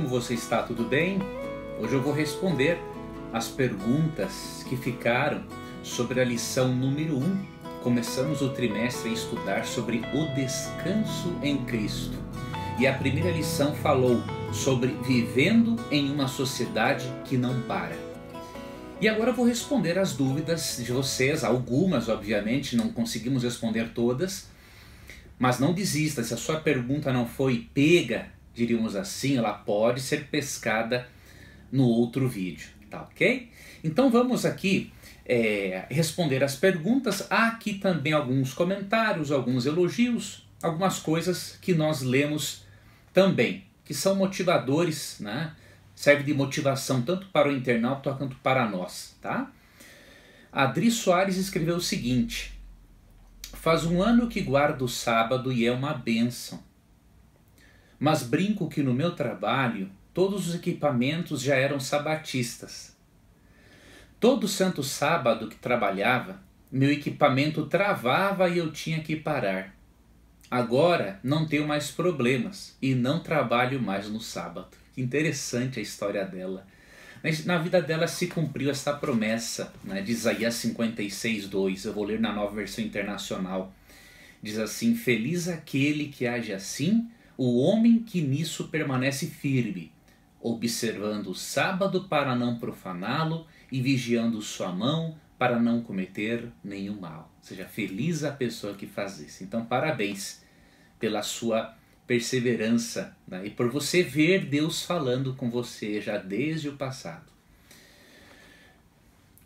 você está? Tudo bem? Hoje eu vou responder as perguntas que ficaram sobre a lição número 1. Começamos o trimestre a estudar sobre o descanso em Cristo. E a primeira lição falou sobre vivendo em uma sociedade que não para. E agora eu vou responder as dúvidas de vocês, algumas obviamente, não conseguimos responder todas, mas não desista, se a sua pergunta não foi pega, diríamos assim, ela pode ser pescada no outro vídeo, tá ok? Então vamos aqui responder as perguntas. Há aqui também alguns comentários, alguns elogios, algumas coisas que nós lemos também, que são motivadores, né? Serve de motivação tanto para o internauta quanto para nós, tá? A Adri Soares escreveu o seguinte: faz um ano que guardo o sábado e é uma bênção. Mas brinco que no meu trabalho todos os equipamentos já eram sabatistas. Todo santo sábado que trabalhava, meu equipamento travava e eu tinha que parar. Agora não tenho mais problemas e não trabalho mais no sábado. Que interessante a história dela. Na vida dela se cumpriu esta promessa, né, de Isaías 56:2. Eu vou ler na Nova Versão Internacional. Diz assim: feliz aquele que age assim, o homem que nisso permanece firme, observando o sábado para não profaná-lo e vigiando sua mão para não cometer nenhum mal. Ou seja, feliz a pessoa que faz isso. Então parabéns pela sua perseverança, né? E por você ver Deus falando com você já desde o passado.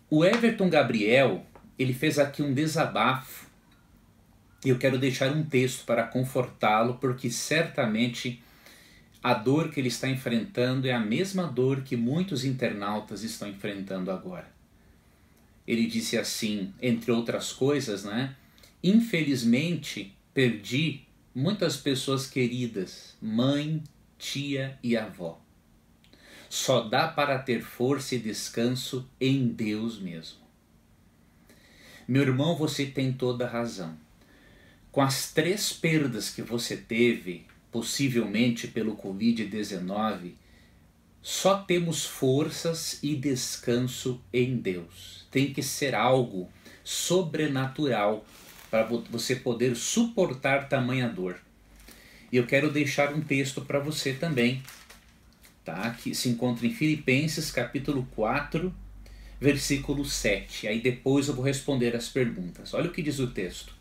O Everton Gabriel, ele fez aqui um desabafo e eu quero deixar um texto para confortá-lo, porque certamente a dor que ele está enfrentando é a mesma dor que muitos internautas estão enfrentando agora. Ele disse assim, entre outras coisas, né? Infelizmente perdi muitas pessoas queridas, mãe, tia e avó. Só dá para ter força e descanso em Deus mesmo. Meu irmão, você tem toda a razão. Com as 3 perdas que você teve, possivelmente pelo Covid-19, só temos forças e descanso em Deus. Tem que ser algo sobrenatural para você poder suportar tamanha dor. E eu quero deixar um texto para você também, tá? Que se encontra em Filipenses capítulo 4, versículo 7. Aí depois eu vou responder as perguntas. Olha o que diz o texto.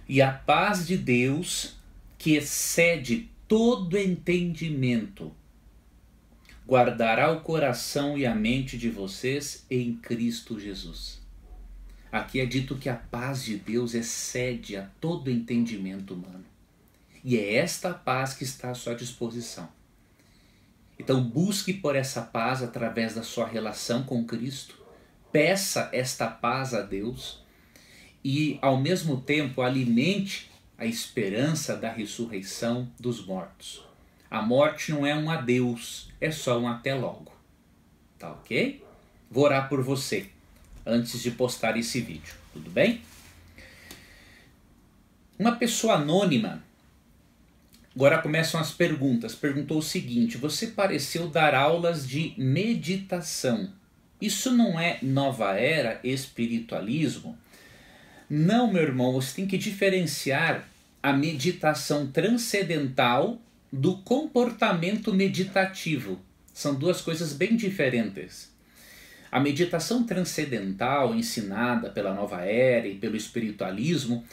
E a paz de Deus, que excede todo entendimento, guardará o coração e a mente de vocês em Cristo Jesus. Aqui é dito que a paz de Deus excede a todo entendimento humano. E é esta paz que está à sua disposição. Então busque por essa paz através da sua relação com Cristo. Peça esta paz a Deus e, ao mesmo tempo, alimente a esperança da ressurreição dos mortos. A morte não é um adeus, é só um até logo. Tá ok? Vou orar por você antes de postar esse vídeo, tudo bem? Uma pessoa anônima, agora começam as perguntas, perguntou o seguinte: você pareceu dar aulas de meditação. Isso não é nova era, espiritualismo? Não, meu irmão, você tem que diferenciar a meditação transcendental do comportamento meditativo. São duas coisas bem diferentes. A meditação transcendental ensinada pela nova era e pelo espiritualismo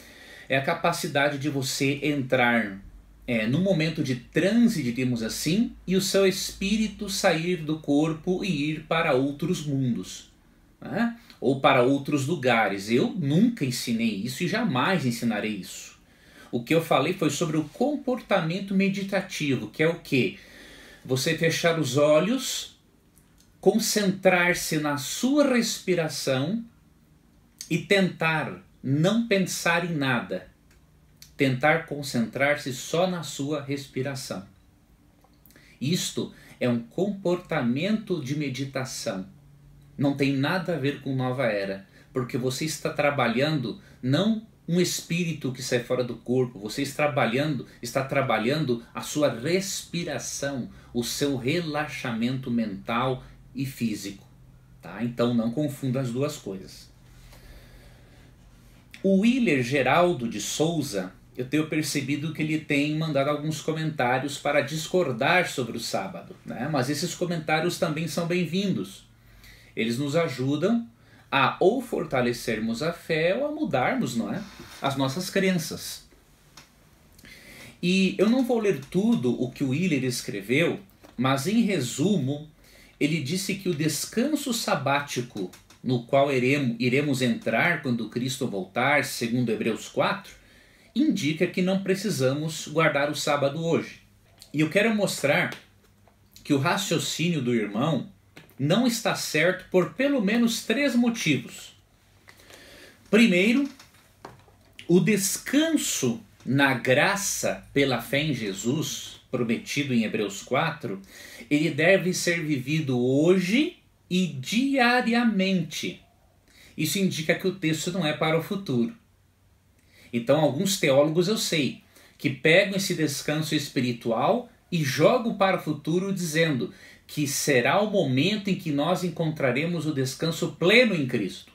é a capacidade de você entrar num momento de transe, diríamos assim, e o seu espírito sair do corpo e ir para outros mundos, né? Ou para outros lugares. Eu nunca ensinei isso e jamais ensinarei isso. O que eu falei foi sobre o comportamento meditativo, que é o quê? Você fechar os olhos, concentrar-se na sua respiração e tentar não pensar em nada. Tentar concentrar-se só na sua respiração. Isto é um comportamento de meditação. Não tem nada a ver com nova era, porque você está trabalhando não um espírito que sai fora do corpo, você está trabalhando a sua respiração, o seu relaxamento mental e físico. Tá? Então não confunda as duas coisas. O Willer Geraldo de Souza, eu tenho percebido que ele tem mandado alguns comentários para discordar sobre o sábado, né? Mas esses comentários também são bem-vindos. Eles nos ajudam a ou fortalecermos a fé ou a mudarmos, não é, as nossas crenças. E eu não vou ler tudo o que o Willer escreveu, mas em resumo, ele disse que o descanso sabático no qual iremos entrar quando Cristo voltar, segundo Hebreus 4, indica que não precisamos guardar o sábado hoje. E eu quero mostrar que o raciocínio do irmão não está certo por pelo menos 3 motivos. Primeiro, o descanso na graça pela fé em Jesus, prometido em Hebreus 4, ele deve ser vivido hoje e diariamente. Isso indica que o texto não é para o futuro. Então alguns teólogos, eu sei, que pegam esse descanso espiritual e jogam para o futuro dizendo que será o momento em que nós encontraremos o descanso pleno em Cristo.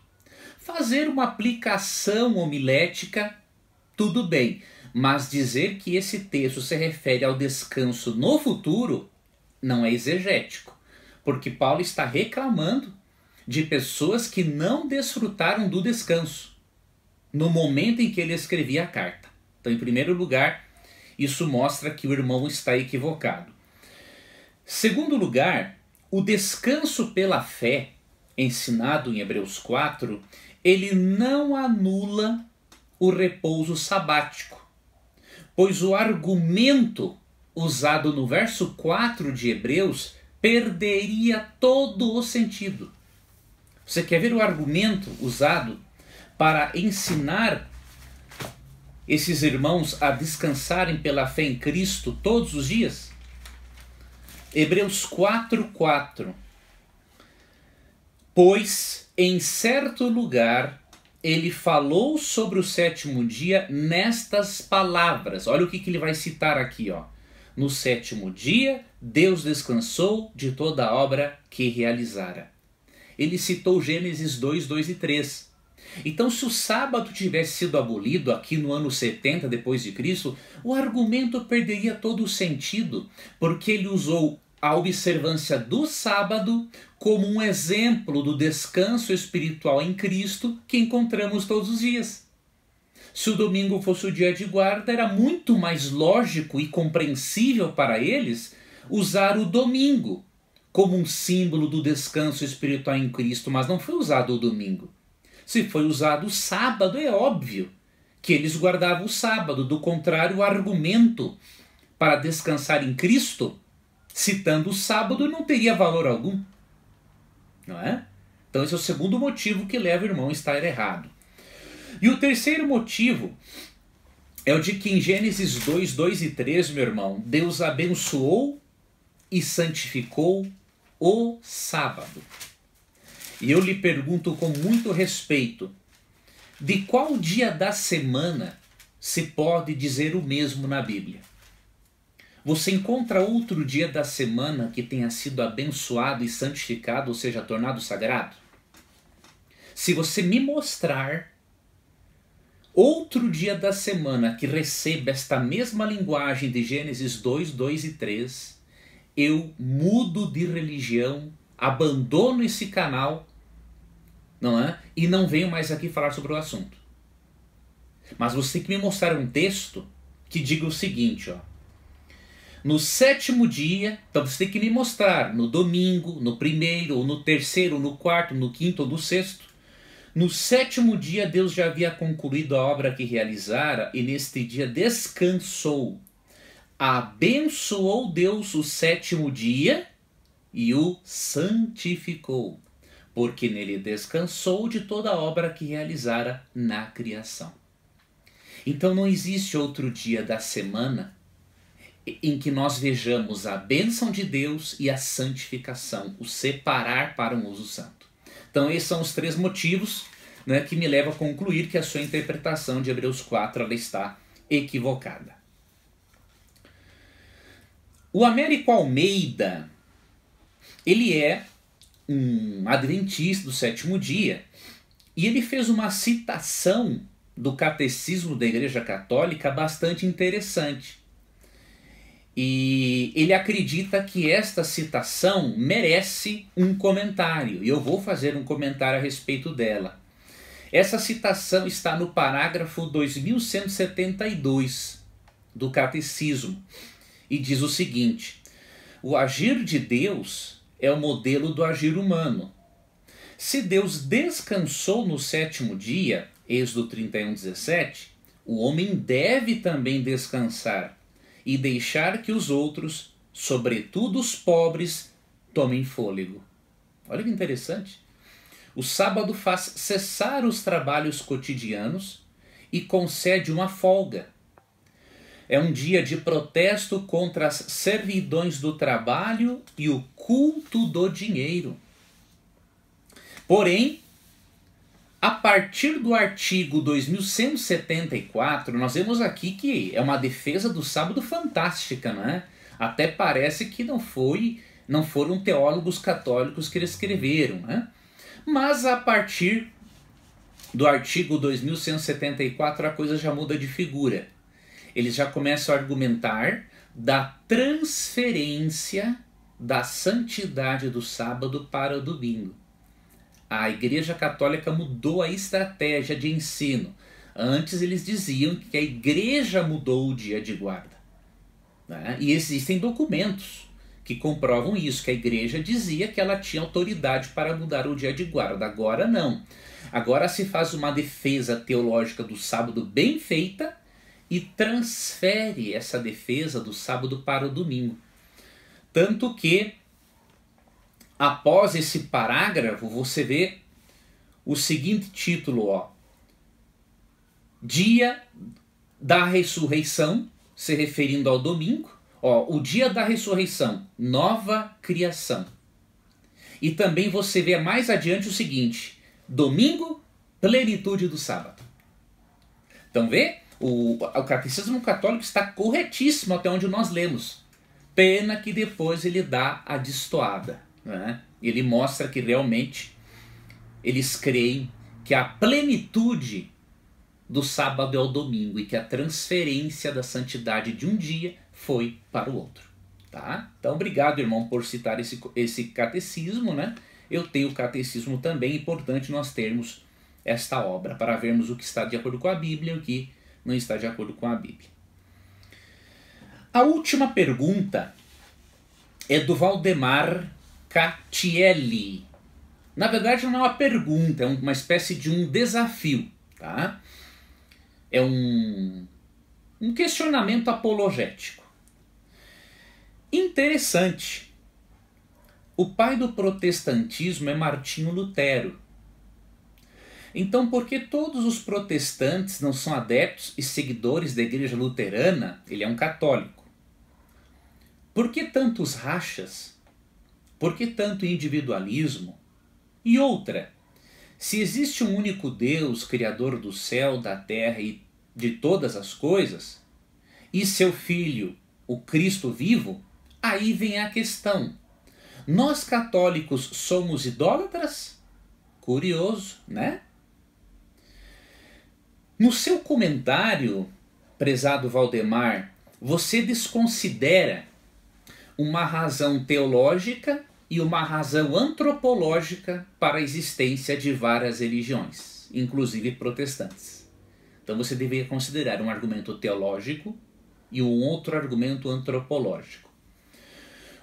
Fazer uma aplicação homilética, tudo bem, mas dizer que esse texto se refere ao descanso no futuro não é exegético, porque Paulo está reclamando de pessoas que não desfrutaram do descanso no momento em que ele escrevia a carta. Então, em primeiro lugar, isso mostra que o irmão está equivocado. Segundo lugar, o descanso pela fé, ensinado em Hebreus 4, ele não anula o repouso sabático, pois o argumento usado no verso 4 de Hebreus perderia todo o sentido. Você quer ver o argumento usado para ensinar esses irmãos a descansarem pela fé em Cristo todos os dias? Hebreus 4:4. Pois em certo lugar ele falou sobre o 7º dia nestas palavras. Olha o que ele vai citar aqui, ó. No 7º dia, Deus descansou de toda a obra que realizara. Ele citou Gênesis 2, 2 e 3. Então, se o sábado tivesse sido abolido aqui no ano 70 depois de Cristo, o argumento perderia todo o sentido, porque ele usou a observância do sábado como um exemplo do descanso espiritual em Cristo que encontramos todos os dias. Se o domingo fosse o dia de guarda, era muito mais lógico e compreensível para eles usar o domingo como um símbolo do descanso espiritual em Cristo, mas não foi usado o domingo. Se foi usado o sábado, é óbvio que eles guardavam o sábado. Do contrário, o argumento para descansar em Cristo, citando o sábado, não teria valor algum. Não é? Então esse é o segundo motivo que leva o irmão a estar errado. E o terceiro motivo é o de que em Gênesis 2, 2 e 3, meu irmão, Deus abençoou e santificou o sábado. E eu lhe pergunto com muito respeito, de qual dia da semana se pode dizer o mesmo na Bíblia? Você encontra outro dia da semana que tenha sido abençoado e santificado, ou seja, tornado sagrado? Se você me mostrar outro dia da semana que receba esta mesma linguagem de Gênesis 2, 2 e 3, eu mudo de religião, abandono esse canal, não é? E não venho mais aqui falar sobre o assunto. Mas você tem que me mostrar um texto que diga o seguinte, ó. No 7º dia, então você tem que me mostrar no domingo, no primeiro, ou no terceiro, ou no quarto, no quinto ou no sexto. No 7º dia Deus já havia concluído a obra que realizara e neste dia descansou. Abençoou Deus o 7º dia e o santificou, porque nele descansou de toda a obra que realizara na criação. Então não existe outro dia da semana em que nós vejamos a bênção de Deus e a santificação, o separar para um uso santo. Então esses são os 3 motivos, né, que me leva a concluir que a sua interpretação de Hebreus 4 ela está equivocada. O Américo Almeida, ele é um adventista do sétimo dia, e ele fez uma citação do Catecismo da Igreja Católica bastante interessante. E ele acredita que esta citação merece um comentário, e eu vou fazer um comentário a respeito dela. Essa citação está no parágrafo 2172 do Catecismo, e diz o seguinte: o agir de Deus é o modelo do agir humano. Se Deus descansou no sétimo dia, Êxodo 31:17, o homem deve também descansar e deixar que os outros, sobretudo os pobres, tomem fôlego. Olha que interessante. O sábado faz cessar os trabalhos cotidianos e concede uma folga. É um dia de protesto contra as servidões do trabalho e o culto do dinheiro. Porém, a partir do artigo 2174, nós vemos aqui que é uma defesa do sábado fantástica, né? Até parece que não foram teólogos católicos que escreveram, né? Mas a partir do artigo 2174 a coisa já muda de figura. Eles já começam a argumentar da transferência da santidade do sábado para o domingo. A Igreja Católica mudou a estratégia de ensino. Antes eles diziam que a Igreja mudou o dia de guarda, né? E existem documentos que comprovam isso, que a Igreja dizia que ela tinha autoridade para mudar o dia de guarda. Agora não. Agora se faz uma defesa teológica do sábado bem feita e transfere essa defesa do sábado para o domingo. Tanto que, após esse parágrafo, você vê o seguinte título, ó: Dia da ressurreição, se referindo ao domingo. Ó, o dia da ressurreição, nova criação. E também você vê mais adiante o seguinte: domingo, plenitude do sábado. Então vê, o Catecismo Católico está corretíssimo até onde nós lemos. Pena que depois ele dá a destoada, né? Ele mostra que realmente eles creem que a plenitude do sábado é o domingo e que a transferência da santidade de um dia foi para o outro, tá? Então, obrigado, irmão, por citar esse catecismo, né? Eu tenho o catecismo também, é importante nós termos esta obra para vermos o que está de acordo com a Bíblia e o que não está de acordo com a Bíblia. A última pergunta é do Valdemar Catielli. Na verdade não é uma pergunta, é uma espécie de um desafio, tá? É um questionamento apologético. Interessante. O pai do protestantismo é Martinho Lutero. Então, por que todos os protestantes não são adeptos e seguidores da igreja luterana? Ele é um católico. Por que tantos rachas? Por que tanto individualismo? E outra, se existe um único Deus, criador do céu, da terra e de todas as coisas, e seu Filho, o Cristo vivo, aí vem a questão. Nós católicos somos idólatras? Curioso, né? No seu comentário, prezado Valdemar, você desconsidera uma razão teológica e uma razão antropológica para a existência de várias religiões, inclusive protestantes. Então você deveria considerar um argumento teológico e um outro argumento antropológico.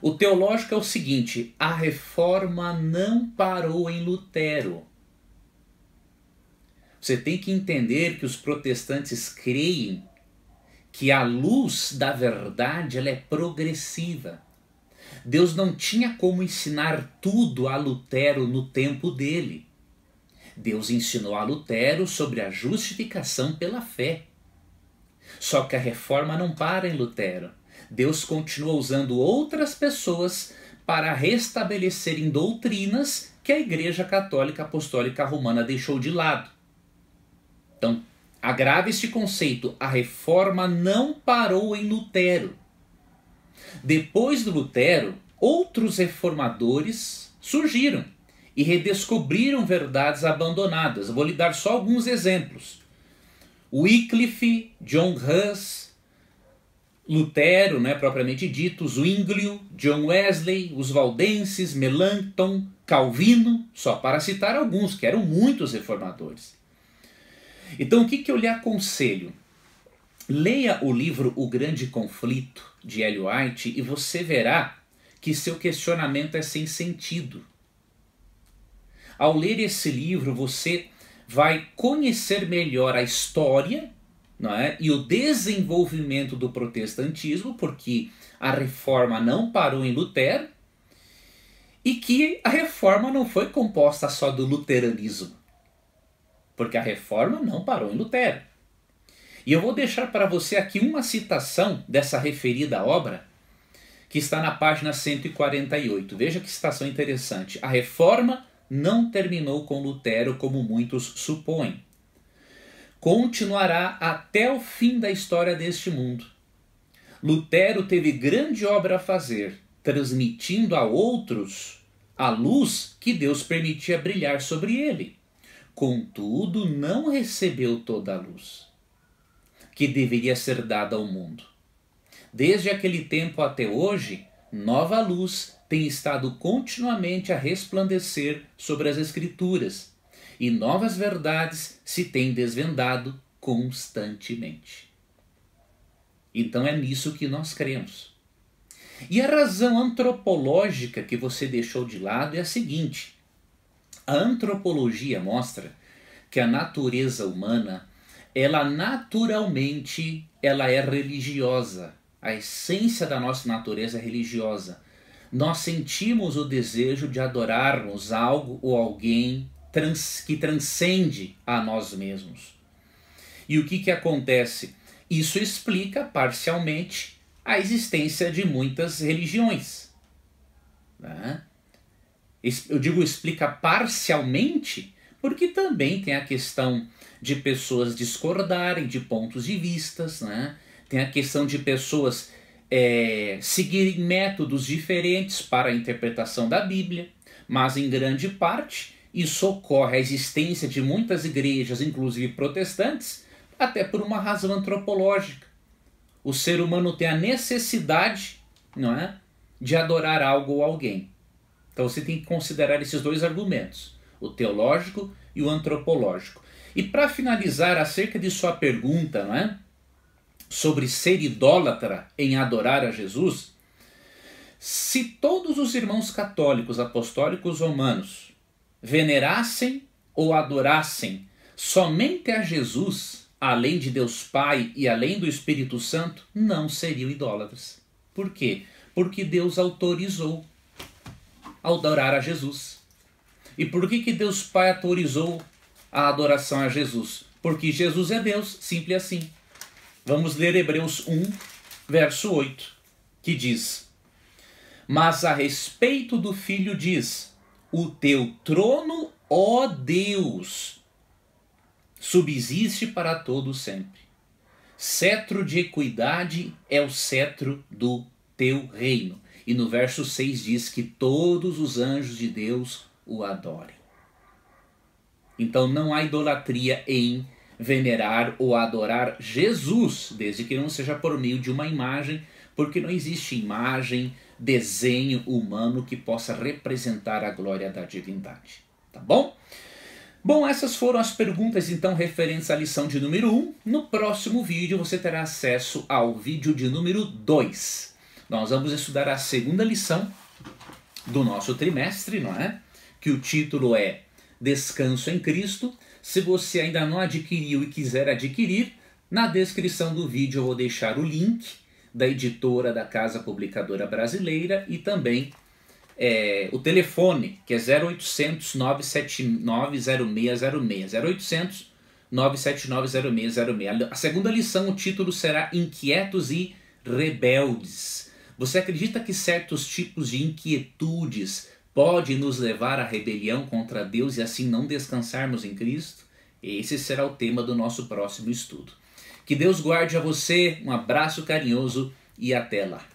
O teológico é o seguinte: a reforma não parou em Lutero. Você tem que entender que os protestantes creem que a luz da verdade ela é progressiva. Deus não tinha como ensinar tudo a Lutero no tempo dele. Deus ensinou a Lutero sobre a justificação pela fé. Só que a reforma não para em Lutero. Deus continua usando outras pessoas para restabelecerem doutrinas que a Igreja Católica Apostólica Romana deixou de lado. Então, agrave este conceito: a reforma não parou em Lutero. Depois do Lutero, outros reformadores surgiram e redescobriram verdades abandonadas. Eu vou lhe dar só alguns exemplos. Wycliffe, John Huss, Lutero, né, propriamente dito, Zwinglio, John Wesley, os valdenses, Melanchthon, Calvino, só para citar alguns, que eram muitos reformadores. Então o que eu lhe aconselho? Leia o livro O Grande Conflito, de Ellen White, e você verá que seu questionamento é sem sentido. Ao ler esse livro, você vai conhecer melhor a história, não é? E o desenvolvimento do protestantismo, porque a reforma não parou em Lutero, e que a reforma não foi composta só do luteranismo, porque a reforma não parou em Lutero. E eu vou deixar para você aqui uma citação dessa referida obra, que está na página 148. Veja que citação interessante. A reforma não terminou com Lutero, como muitos supõem. Continuará até o fim da história deste mundo. Lutero teve grande obra a fazer, transmitindo a outros a luz que Deus permitia brilhar sobre ele. Contudo, não recebeu toda a luz que deveria ser dada ao mundo. Desde aquele tempo até hoje, nova luz tem estado continuamente a resplandecer sobre as Escrituras, e novas verdades se têm desvendado constantemente. Então é nisso que nós cremos. E a razão antropológica que você deixou de lado é a seguinte: a antropologia mostra que a natureza humana, ela naturalmente, ela é religiosa. A essência da nossa natureza é religiosa. Nós sentimos o desejo de adorarmos algo ou alguém que transcende a nós mesmos. E o que acontece? Isso explica parcialmente a existência de muitas religiões, né? Eu digo explica parcialmente porque também tem a questão de pessoas discordarem de pontos de vistas, né? Tem a questão de pessoas seguirem métodos diferentes para a interpretação da Bíblia, mas em grande parte isso ocorre, a existência de muitas igrejas, inclusive protestantes, até por uma razão antropológica. O ser humano tem a necessidade, não é, de adorar algo ou alguém. Então você tem que considerar esses dois argumentos, o teológico e o antropológico. E para finalizar, acerca de sua pergunta, não é, sobre ser idólatra em adorar a Jesus, se todos os irmãos católicos, apostólicos romanos venerassem ou adorassem somente a Jesus, além de Deus Pai e além do Espírito Santo, não seriam idólatras. Por quê? Porque Deus autorizou a adorar a Jesus. E por que Deus Pai autorizou a adoração a Jesus? Porque Jesus é Deus, simples assim. Vamos ler Hebreus 1, verso 8, que diz: mas a respeito do Filho diz: o teu trono, ó Deus, subsiste para todo sempre. Cetro de equidade é o cetro do teu reino. E no verso 6 diz que todos os anjos de Deus o adorem. Então não há idolatria em venerar ou adorar Jesus, desde que não seja por meio de uma imagem, porque não existe imagem, desenho humano que possa representar a glória da divindade. Tá bom? Bom, essas foram as perguntas então referentes à lição de número 1. No próximo vídeo você terá acesso ao vídeo de número 2. Nós vamos estudar a segunda lição do nosso trimestre, não é? Que o título é Descanso em Cristo. Se você ainda não adquiriu e quiser adquirir, na descrição do vídeo eu vou deixar o link da editora da Casa Publicadora Brasileira e também o telefone, que é 0800 979 0606. 0800 979 0606. A segunda lição, o título será Inquietos e Rebeldes. Você acredita que certos tipos de inquietudes podem nos levar à rebelião contra Deus e assim não descansarmos em Cristo? Esse será o tema do nosso próximo estudo. Que Deus guarde a você, um abraço carinhoso e até lá.